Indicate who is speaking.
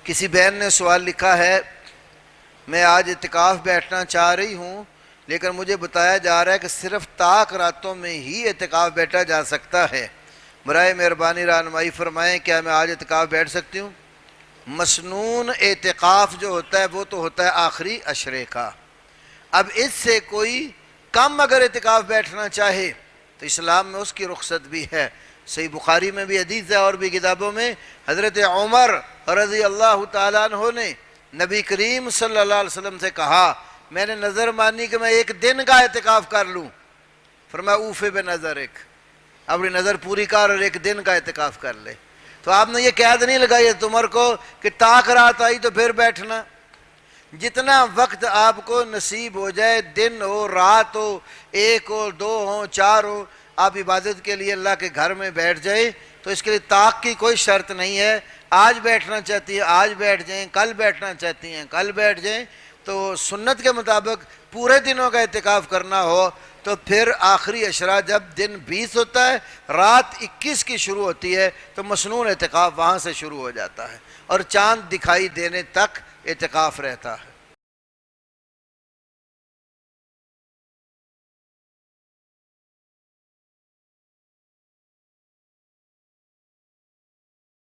Speaker 1: کسی بہن نے سوال لکھا ہے، میں آج اعتکاف بیٹھنا چاہ رہی ہوں لیکن مجھے بتایا جا رہا ہے کہ صرف طاق راتوں میں ہی اعتکاف بیٹھا جا سکتا ہے، برائے مہربانی رہنمائی فرمائیں، کیا میں آج اعتکاف بیٹھ سکتی ہوں؟ مسنون اعتکاف جو ہوتا ہے وہ تو ہوتا ہے آخری عشرے کا۔ اب اس سے کوئی کم اگر اعتکاف بیٹھنا چاہے تو اسلام میں اس کی رخصت بھی ہے۔ صحیح بخاری میں بھی حدیث ہے اور بھی کتابوں میں، حضرت عمر رضی اللہ تعالیٰ عنہ نے نبی کریم صلی اللہ علیہ وسلم سے کہا، میں نے نظر مانی کہ میں ایک دن کا اعتکاف کر لوں، فرمایا اوفِ بنظرک، اپنی نظر پوری کر اور ایک دن کا اعتکاف کر لے۔ تو آپ نے یہ قید نہیں لگائی حضرت عمر کو کہ طاق رات آئی تو پھر بیٹھنا، جتنا وقت آپ کو نصیب ہو جائے، دن ہو رات ہو، ایک ہو دو ہو چار ہو، آپ عبادت کے لیے اللہ کے گھر میں بیٹھ جائیں، تو اس کے لیے طاق کی کوئی شرط نہیں ہے۔ آج بیٹھنا چاہتی ہیں آج بیٹھ جائیں، کل بیٹھنا چاہتی ہیں کل بیٹھ جائیں۔ تو سنت کے مطابق پورے دنوں کا اعتکاف کرنا ہو تو پھر آخری عشرہ جب دن 20 ہوتا ہے، رات 21 کی شروع ہوتی ہے، تو مسنون اعتکاف وہاں سے شروع ہو جاتا ہے اور چاند دکھائی دینے تک اعتکاف رہتا ہے۔